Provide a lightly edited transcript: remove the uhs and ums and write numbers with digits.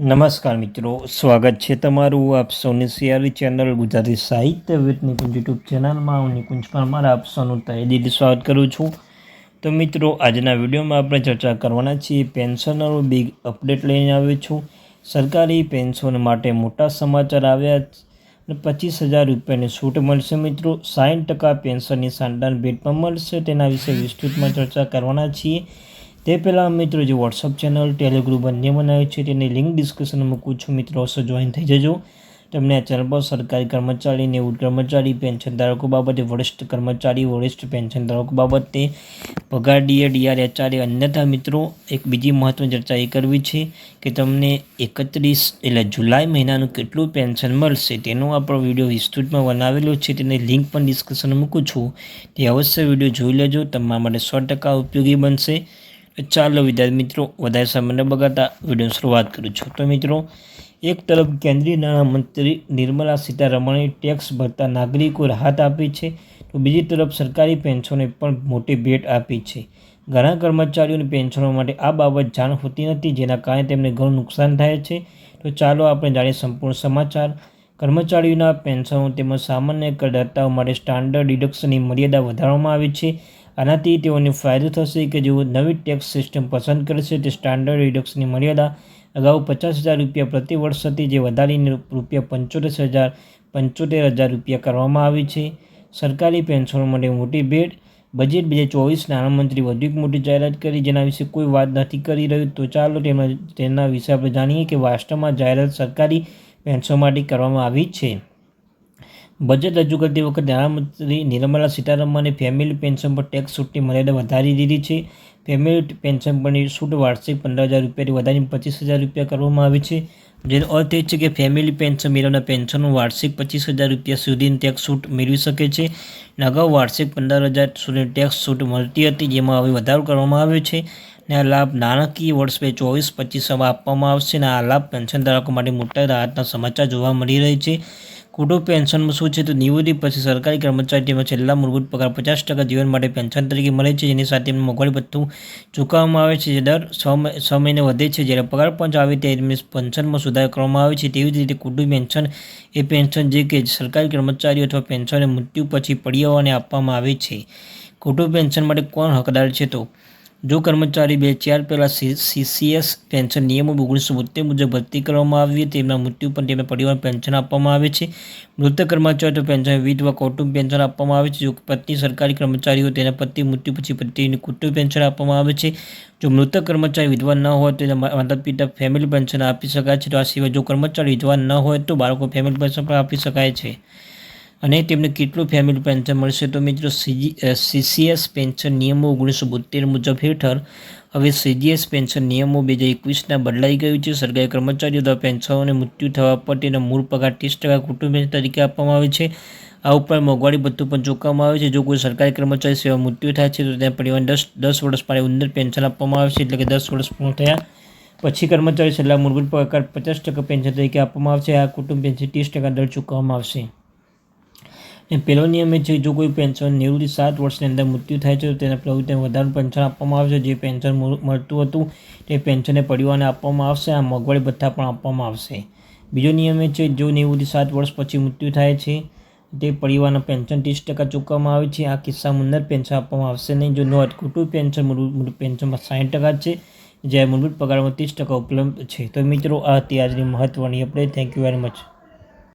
નમસ્કાર મિત્રો, સ્વાગત છે તમારું આપ સૌની સિયારી ચેનલ ગુજરાતી સાહિત્ય વિથ નિકુંજ યુટ્યુબ ચેનલમાં. હું નિકુંજ પરમાર આપ સૌનું તહે દિલથી સ્વાગત કરું છું. તો મિત્રો, આજના વિડીયોમાં આપણે ચર્ચા કરવાના છીએ પેન્શનરો બિગ અપડેટ લઈને આવ્યો છું. સરકારી પેન્શન માટે મોટા સમાચાર આવ્યા અને 25,000 રૂપિયાની છૂટ મળશે. મિત્રો, 60% પેન્શનની શાનદાર ભેટમાં મળશે. તેના વિશે વિસ્તૃતમાં ચર્ચા કરવાના છીએ. તે પહેલાં મિત્રો, જે વોટ્સઅપ ચેનલ ટેલિગ્રુપ બંને બનાવ્યું છે તેની લિંક ડિસ્ક્રિપ્શનમાં મૂકું છું. મિત્રો, અવશ્ય જોઈન થઈ જજો. તમને આ ચેનલ પર સરકારી કર્મચારી, નિવૃત્ત કર્મચારી, પેન્શન ધારકો બાબતે, વરિષ્ઠ કર્મચારી, વરિષ્ઠ પેન્શન ધારકો બાબતે, પગાર ડીઆર, એચઆરએ, અન્યથા મિત્રો એક બીજી મહત્વની ચર્ચા એ કરવી છે કે તમને 31 એટલે જુલાઈ મહિનાનું કેટલું પેન્શન મળશે તેનો આપણો વિડીયો વિસ્તૃતમાં બનાવેલો છે. તેની લિંક પણ ડિસ્ક્રિપ્શનમાં મૂકું છું. તે અવશ્ય વિડીયો જોઈ લેજો, તમારા માટે 100% ઉપયોગી બનશે. ચાલો વિદ્યાર્થી મિત્રો, વધારે સમય ન બગાડતા વિડીયોની શરૂઆત કરું છું. તો મિત્રો, એક તરફ કેન્દ્રીય નાણામંત્રી નિર્મલા સીતારમણે ટેક્સ ભરતા નાગરિકો રાહત આપી છે, તો બીજી તરફ સરકારી પેન્શનોને પણ મોટી ભેટ આપી છે. ઘણા કર્મચારીઓની પેન્શનો માટે આ બાબત જાણ હોતી નથી, જેના કારણે તેમને ઘણું નુકસાન થાય છે. તો ચાલો આપણે જાણીએ સંપૂર્ણ સમાચાર. કર્મચારીઓના પેન્શનો તેમજ સામાન્ય કરદાતાઓ માટે સ્ટાન્ડર્ડ ડિડક્શનની મર્યાદા વધારવામાં આવી છે. આનાથી તેઓને ફાયદો થશે કે જેઓ નવી ટેક્સ સિસ્ટમ પસંદ કરશે. તે સ્ટાન્ડર્ડ ડિડક્શનની મર્યાદા અગાઉ 50,000 રૂપિયા પ્રતિ વર્ષ હતી, જે વધારીને ₹75,000 રૂપિયા કરવામાં આવી છે. સરકારી પેન્શનો માટે મોટી ભેટ. બજેટ 2024 નાણામંત્રી વધુ એક મોટી જાહેરાત કરી, જેના વિશે કોઈ વાત નથી કરી રહ્યું. તો ચાલો તેના વિશે આપણે જાણીએ કે વાસ્તવમાં જાહેરાત સરકારી પેન્શન માટે કરવામાં આવી છે. બજેટ રજૂ કરતી વખતે નાણામંત્રી નિર્મલા સીતારમણે ફેમિલી પેન્શન પર ટેક્સ છૂટની મર્યાદા વધારી દીધી છે. ફેમિલી પેન્શન પરની છૂટ વાર્ષિક 15,000 રૂપિયાથી વધારીને 25,000 રૂપિયા કરવામાં આવી છે. જેનો અર્થ એ છે કે ફેમિલી પેન્શન મેળવનાર પેન્શનો વાર્ષિક 25,000 રૂપિયા સુધીની ટેક્સ છૂટ મેળવી શકે છે. અગાઉ વાર્ષિક 15,000 સુધીની ટેક્સ છૂટ મળતી હતી, જેમાં હવે વધારો કરવામાં આવ્યો છે. અને આ લાભ નાણાકીય વર્ષ 2024-25 આપવામાં આવશે. અને આ લાભ પેન્શન ધારકો માટે મોટા રાહતના સમાચાર જોવા મળી રહી છે. કુટુંબ પેન્શનમાં શું છે? તો નિવૃત્તિ પછી સરકારી કર્મચારી તેમાં છેલ્લા મૂળભૂત પગાર 50% જીવન માટે પેન્શન તરીકે મળે છે, જેની સાથે મોંઘવારી ભથ્થું ચૂકવવામાં આવે છે, જે દર 6 મહિને વધે છે. જ્યારે પગાર પંચ આવે ત્યારે પેન્શનમાં સુધારો કરવામાં આવે છે. તેવી જ રીતે કુટુંબ પેન્શન એ પેન્શન જે કે સરકારી કર્મચારીઓ અથવા પેન્શનને મૃત્યુ પછી પડિયાઓને આપવામાં આવે છે. કુટુંબ પેન્શન માટે કોણ હકદાર છે? તો જો કર્મચારી 2-4 પહેલાં સીસીએસ પેન્શન નિયમો 1972 મુજબ ભરતી કરવામાં આવી, તેમના મૃત્યુ પર તેમના પરિવારને પેન્શન આપવામાં આવે છે. મૃતક કર્મચારીઓ તો પેન્શન વિધવા કૌટુંબ પેન્શન આપવામાં આવે છે. જો પત્ની સરકારી કર્મચારીઓ તેના પતિ મૃત્યુ પછી પતિને કુટુંબ પેન્શન આપવામાં આવે છે. જો મૃતક કર્મચારી વિધવા ન હોય તો તેના માતા પિતા ફેમિલી પેન્શન આપી શકાય છે. તો આ સિવાય જો કર્મચારી વિધવા ન હોય તો બાળકો ફેમિલી પેન્શન પણ આપી શકાય છે. અને તેમને કેટલું ફેમિલી પેન્શન મળશે? તો મિત્રો, સીસીએસ પેન્શન નિયમો 1972 મુજબ હેઠળ હવે સીજીએસ પેન્શન નિયમો 2021ના બદલાઈ ગયું છે. સરકારી કર્મચારીઓ દ્વારા પેન્શનોને મૃત્યુ થવા પર તેના મૂળ પગાર 30% કુટુંબ પેન્શન તરીકે આપવામાં આવે છે. આ ઉપરાંત મોંઘવારી ભથ્થું પણ ચૂકવવામાં આવે છે. જો કોઈ સરકારી કર્મચારી સેવા મૃત્યુ થાય છે તો તેના પરિવારને 10 વર્ષ માટે ઉંદર પેન્શન આપવામાં આવે છે. એટલે કે 10 વર્ષ પૂર્ણ થયા પછી કર્મચારી છેલ્લા મૂળભૂત પગાર 50% પેન્શન તરીકે આપવામાં આવશે. આ કુટુંબ પેન્શન 30% દર ચૂકવવામાં આવશે. પહેલો નિયમ એ છે જો કોઈ પેન્શન નિવૃત્તિ 7 વર્ષની અંદર મૃત્યુ થાય છે તો તેના પ્રવૃત્તિને વધારાનું પેન્શન આપવામાં આવશે. જે પેન્શન મળતું હતું તે પેન્શનને પરિવારને આપવામાં આવશે. આ મોંઘવારી ભથ્થા પણ આપવામાં આવશે. બીજો નિયમ એ છે જો નિવૃત્તિ 7 વર્ષ પછી મૃત્યુ થાય છે તે પરિવારના પેન્શન 30% ચૂકવવામાં આવે છે. આ કિસ્સામાં ઉન્નત પેન્શન આપવામાં આવશે નહીં. જો નોંધ, કુટુંબ પેન્શન મૂળભૂત પેન્શનમાં 60% છે, જ્યારે મૂળભૂત પગારમાં 30% ઉપલબ્ધ છે. તો મિત્રો, આ હતી આજની મહત્વની update. Thank you very much.